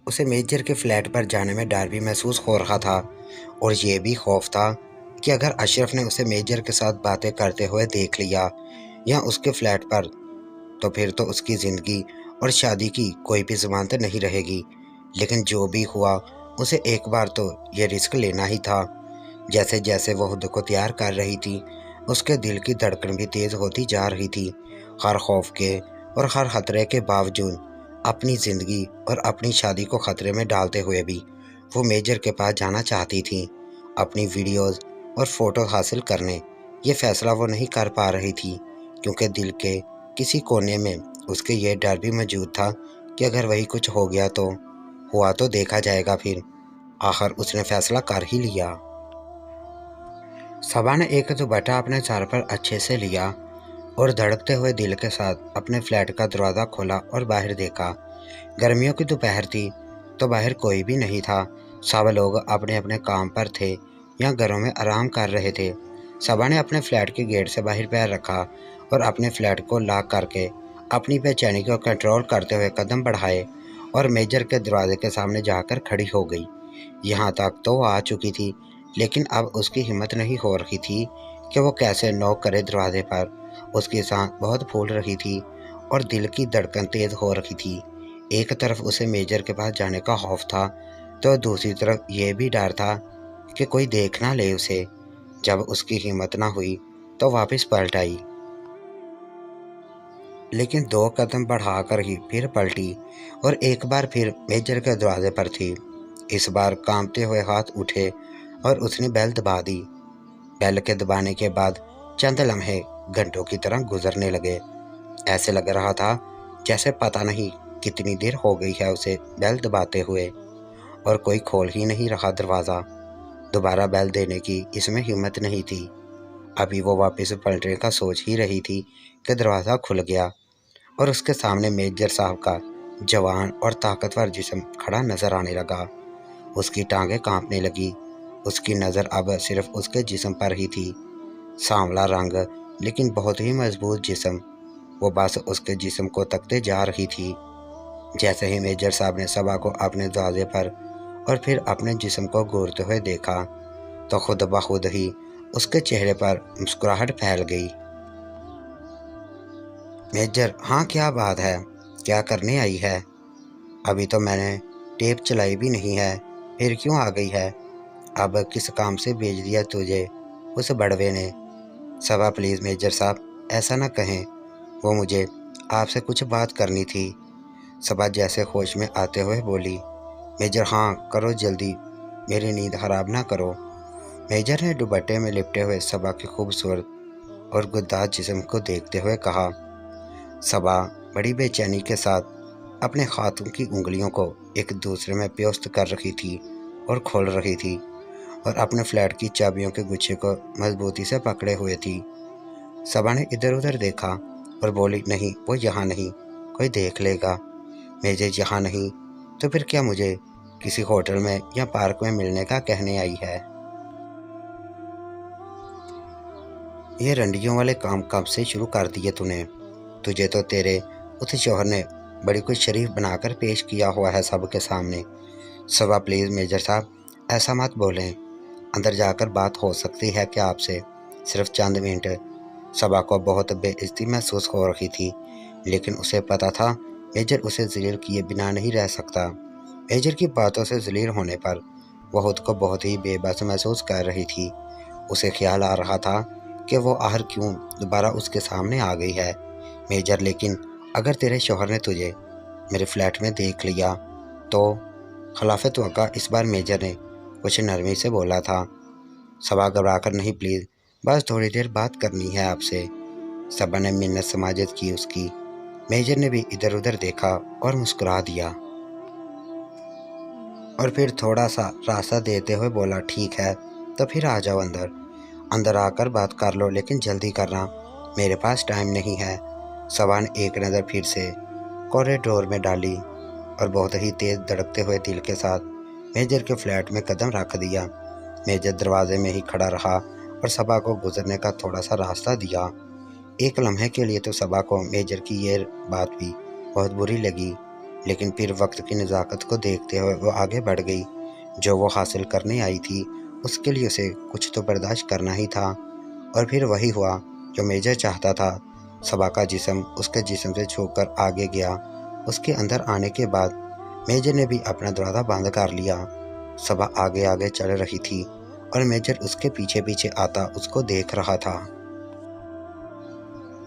اسے میجر کے فلیٹ پر جانے میں ڈر بھی محسوس ہو رہا تھا، اور یہ بھی خوف تھا کہ اگر اشرف نے اسے میجر کے ساتھ باتیں کرتے ہوئے دیکھ لیا یا اس کے فلیٹ پر، تو پھر تو اس کی زندگی اور شادی کی کوئی بھی ضمانت نہیں رہے گی۔ لیکن جو بھی ہوا، اسے ایک بار تو یہ رسک لینا ہی تھا۔ جیسے جیسے وہ خود کو تیار کر رہی تھی، اس کے دل کی دھڑکن بھی تیز ہوتی جا رہی تھی۔ ہر خوف کے اور ہر خطرے کے باوجود، اپنی زندگی اور اپنی شادی کو خطرے میں ڈالتے ہوئے بھی وہ میجر کے پاس جانا چاہتی تھی، اپنی ویڈیوز اور فوٹو حاصل کرنے۔ یہ فیصلہ وہ نہیں کر پا رہی تھی، کیونکہ دل کے کسی کونے میں اس کے یہ ڈر بھی موجود تھا کہ اگر وہی کچھ ہو گیا تو ہوا تو دیکھا جائے گا۔ پھر آخر اس نے فیصلہ کر ہی لیا۔ صبا نے ایک دوپٹہ اپنے سر پر اچھے سے لیا اور دھڑکتے ہوئے دل کے ساتھ اپنے فلیٹ کا دروازہ کھولا اور باہر دیکھا۔ گرمیوں کی دوپہر تھی تو باہر کوئی بھی نہیں تھا، سب لوگ اپنے اپنے کام پر تھے یا گھروں میں آرام کر رہے تھے۔ صبا نے اپنے فلیٹ کے گیٹ سے باہر پیر رکھا اور اپنے فلیٹ کو لاک کر کے اپنی بے چینی کو کنٹرول کرتے ہوئے قدم بڑھائے اور میجر کے دروازے کے سامنے جا کر کھڑی ہو گئی۔ یہاں تک تو وہ آ چکی تھی، لیکن اب اس کی ہمت نہیں ہو رہی تھی کہ وہ کیسے نوک کرے دروازے پر۔ اس کی سانس بہت پھول رہی تھی اور دل کی دھڑکن تیز ہو رہی تھی۔ ایک طرف اسے میجر کے پاس جانے کا خوف تھا، تو دوسری طرف یہ بھی ڈر تھا کہ کوئی دیکھ نہ لے اسے۔ جب اس کی ہمت نہ ہوئی تو واپس پلٹ آئی، لیکن 2 قدم بڑھا کر ہی پھر پلٹی اور ایک بار پھر میجر کے دروازے پر تھی۔ اس بار کانپتے ہوئے ہاتھ اٹھے اور اس نے بیل دبا دی۔ بیل کے دبانے کے بعد چند لمحے گھنٹوں کی طرح گزرنے لگے۔ ایسے لگ رہا تھا جیسے پتہ نہیں کتنی دیر ہو گئی ہے اسے بیل دباتے ہوئے، اور کوئی کھول ہی نہیں رہا دروازہ۔ دوبارہ بیل دینے کی اس میں ہمت نہیں تھی۔ ابھی وہ واپس پلٹنے کا سوچ ہی رہی تھی کہ دروازہ کھل گیا اور اس کے سامنے میجر صاحب کا جوان اور طاقتور جسم کھڑا نظر آنے لگا۔ اس کی ٹانگیں کانپنے لگی۔ اس کی نظر اب صرف اس کے جسم پر ہی تھی۔ سانولا رنگ لیکن بہت ہی مضبوط جسم۔ وہ بس اس کے جسم کو تکتے جا رہی تھی۔ جیسے ہی میجر صاحب نے صبا کو اپنے دروازے پر اور پھر اپنے جسم کو گھورتے ہوئے دیکھا تو خود بخود ہی اس کے چہرے پر مسکراہٹ پھیل گئی۔ میجر، ہاں کیا بات ہے؟ کیا کرنے آئی ہے؟ ابھی تو میں نے ٹیپ چلائی بھی نہیں ہے، پھر کیوں آ گئی ہے؟ اب کس کام سے بھیج دیا تجھے اس بڑوے نے؟ صبا پلیز میجر صاحب ایسا نہ کہیں، وہ مجھے آپ سے کچھ بات کرنی تھی۔ صبا جیسے ہوش میں آتے ہوئے بولی۔ میجر، ہاں کرو جلدی، میری نیند خراب نہ کرو۔ میجر نے دوپٹے میں لپٹے ہوئے صبا کے خوبصورت اور گداز جسم کو دیکھتے ہوئے کہا۔ صبا بڑی بے چینی کے ساتھ اپنے ہاتھوں کی انگلیوں کو ایک دوسرے میں پیوست کر رہی تھی اور کھول رہی تھی، اور اپنے فلیٹ کی چابیوں کے گچھے کو مضبوطی سے پکڑے ہوئے تھی۔ صبا نے ادھر ادھر دیکھا اور بولی، نہیں، وہ یہاں نہیں، کوئی دیکھ لے گا۔ میجر یہاں نہیں تو پھر کیا مجھے کسی ہوٹل میں یا پارک میں ملنے کا کہنے آئی ہے؟ یہ رنڈیوں والے کام کب سے شروع کر دیے نے؟ تجھے تو تیرے اس شوہر نے بڑی کوئی شریف بنا کر پیش کیا ہوا ہے سب کے سامنے۔ صبا پلیز میجر صاحب ایسا مت بولیں، اندر جا کر بات ہو سکتی ہے کیا آپ سے؟ صرف چند منٹ۔ صبا کو بہت بے عزتی محسوس ہو رہی تھی، لیکن اسے پتہ تھا میجر اسے ذلیل کیے بنا نہیں رہ سکتا۔ میجر کی باتوں سے ذلیل ہونے پر وہ خود کو بہت ہی بے بس محسوس کر رہی تھی۔ اسے خیال آ رہا تھا کہ وہ آخر کیوں دوبارہ اس کے سامنے آ گئی ہے۔ میجر، لیکن اگر تیرے شوہر نے تجھے میرے فلیٹ میں دیکھ لیا تو؟ خلاف توقع اس بار میجر نے کچھ نرمی سے بولا تھا۔ صبا گھبرا کر، نہیں پلیز، بس تھوڑی دیر بات کرنی ہے آپ سے۔ صبا نے منت سماجت کی اس کی۔ میجر نے بھی ادھر ادھر دیکھا اور مسکرا دیا، اور پھر تھوڑا سا راستہ دیتے ہوئے بولا، ٹھیک ہے تو پھر آ جاؤ اندر، اندر آ کر بات کر لو، لیکن جلدی کرنا، میرے پاس ٹائم نہیں ہے۔ صبا نے ایک نظر پھر سے کوریڈور میں ڈالی اور بہت ہی تیز دھڑکتے ہوئے دل کے ساتھ میجر کے فلیٹ میں قدم رکھ دیا۔ میجر دروازے میں ہی کھڑا رہا اور صبا کو گزرنے کا تھوڑا سا راستہ دیا۔ ایک لمحے کے لیے تو صبا کو میجر کی یہ بات بھی بہت بری لگی۔ لیکن پھر وقت کی نزاکت کو دیکھتے ہوئے وہ آگے بڑھ گئی۔ جو وہ حاصل کرنے آئی تھی اس کے لیے اسے کچھ تو برداشت کرنا ہی تھا، اور پھر وہی ہوا جو میجر چاہتا تھا۔ صبا کا جسم اس کے جسم سے چھو کر آگے گیا۔ اس کے اندر آنے کے بعد میجر نے بھی اپنا دروازہ بند کر لیا۔ صبا آگے آگے چل رہی تھی اور میجر اس کے پیچھے پیچھے آتا اس کو دیکھ رہا تھا۔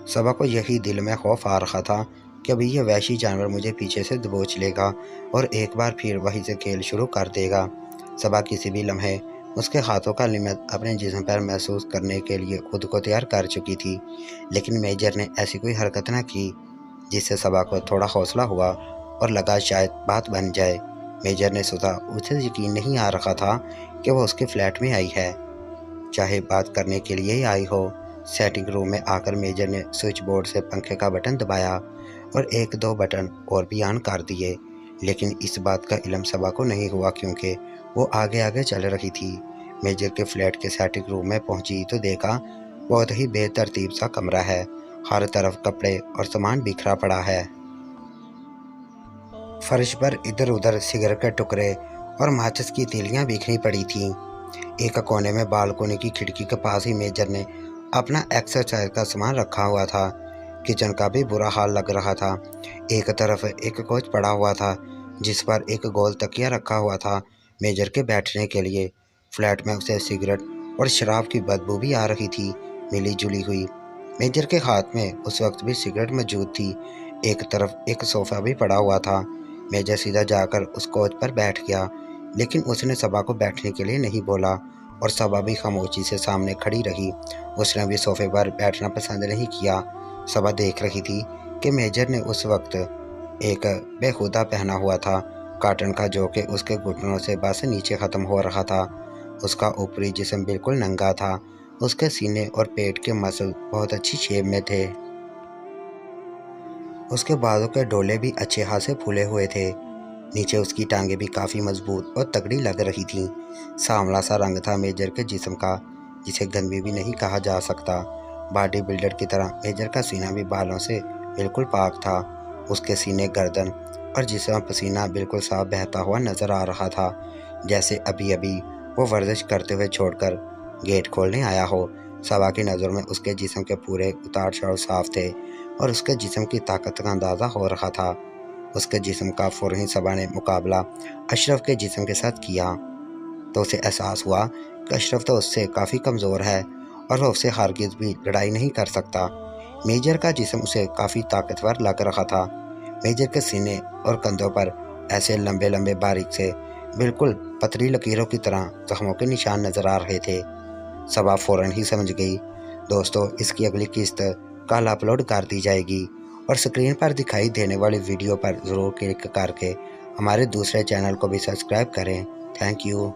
صبا کو یہی دل میں خوف آ رہا تھا کہ ابھی یہ وحشی جانور مجھے پیچھے سے دبوچ لے گا اور ایک بار پھر وہی سے کھیل شروع کر دے گا۔ صبا کسی بھی لمحے اس کے ہاتھوں کا لمس اپنے جسم پر محسوس کرنے کے لیے خود کو تیار کر چکی تھی، لیکن میجر نے ایسی کوئی حرکت نہ کی جس سے صبا کو تھوڑا حوصلہ ہوا اور لگا شاید بات بن جائے۔ میجر نے سوچا اسے یقین نہیں آ رہا تھا کہ وہ اس کے فلیٹ میں آئی ہے، چاہے بات کرنے کے لیے ہی آئی ہو۔ سیٹنگ روم میں آ کر میجر نے سوئچ بورڈ سے پنکھے کا بٹن دبایا اور ایک دو بٹن اور بھی آن کر دیے، لیکن اس بات کا علم صبا کو نہیں ہوا کیونکہ وہ آگے آگے چل رہی تھی۔ میجر کے فلیٹ کے سیٹنگ روم میں پہنچی تو دیکھا بہت ہی بے ترتیب سا کمرہ ہے، ہر طرف کپڑے اور سامان بکھرا پڑا ہے۔ فرش پر ادھر ادھر سگریٹ کے ٹکڑے اور ماچس کی تیلیاں بکھری پڑی تھیں۔ ایک کونے میں بالکونی کی کھڑکی کے پاس ہی میجر نے اپنا ایکسرسائز کا سامان رکھا ہوا تھا۔ کچن کا بھی برا حال لگ رہا تھا۔ ایک طرف ایک کوچ پڑا ہوا تھا جس پر ایک گول تکیہ رکھا ہوا تھا میجر کے بیٹھنے کے لیے۔ فلیٹ میں اسے سگریٹ اور شراب کی بدبو بھی آ رہی تھی، ملی جلی ہوئی۔ میجر کے ہاتھ میں اس وقت بھی سگریٹ موجود تھی۔ ایک طرف ایک صوفہ بھی پڑا ہوا تھا۔ میجر سیدھا جا کر اس کوچ پر بیٹھ گیا، لیکن اس نے صبا کو بیٹھنے کے لیے نہیں بولا اور صبا بھی خاموشی سے سامنے کھڑی رہی۔ اس نے بھی صوفے پر بیٹھنا پسند نہیں کیا۔ صبا دیکھ رہی تھی کہ میجر نے اس وقت ایک بےہودہ پہنا ہوا تھا کاٹن کا، جو کہ اس کے گھٹنوں سے بس نیچے ختم ہو رہا تھا۔ اس کا اوپری جسم بالکل ننگا تھا۔ اس کے سینے اور پیٹ کے مسل بہت اچھی شیپ میں تھے۔ اس کے بازو کے ڈولے بھی اچھے خاصے پھولے ہوئے تھے۔ نیچے اس کی ٹانگیں بھی کافی مضبوط اور تگڑی لگ رہی تھیں۔ سانولا سا رنگ تھا میجر کے جسم کا، جسے گندی بھی نہیں کہا جا سکتا۔ باڈی بلڈر کی طرح میجر کا سینہ بھی بالوں سے بالکل پاک تھا۔ اس کے سینے، گردن اور جسم پسینہ بالکل صاف بہتا ہوا نظر آ رہا تھا، جیسے ابھی ابھی وہ ورزش کرتے ہوئے چھوڑ کر گیٹ کھولنے آیا ہو۔ صبا کی نظر میں اس کے جسم کے پورے اتار چڑھاؤ صاف تھے اور اس کے جسم کی طاقت کا اندازہ ہو رہا تھا۔ اس کے جسم کا فوراً صبا نے مقابلہ اشرف کے جسم کے ساتھ کیا تو اسے احساس ہوا کہ اشرف تو اس سے کافی کمزور ہے اور وہ اس سے ہرگز بھی لڑائی نہیں کر سکتا۔ میجر کا جسم اسے کافی طاقتور لگ رہا تھا۔ میجر کے سینے اور کندھوں پر ایسے لمبے لمبے باریک سے بالکل پتلی لکیروں کی طرح زخموں کے نشان نظر آ رہے تھے۔ صبا فوراً ہی سمجھ گئی۔ دوستو، اس کی اگلی قسط کل اپلوڈ کر دی جائے گی، اور سکرین پر دکھائی دینے والی ویڈیو پر ضرور کلک کر کے ہمارے دوسرے چینل کو بھی سبسکرائب کریں۔ Thank you.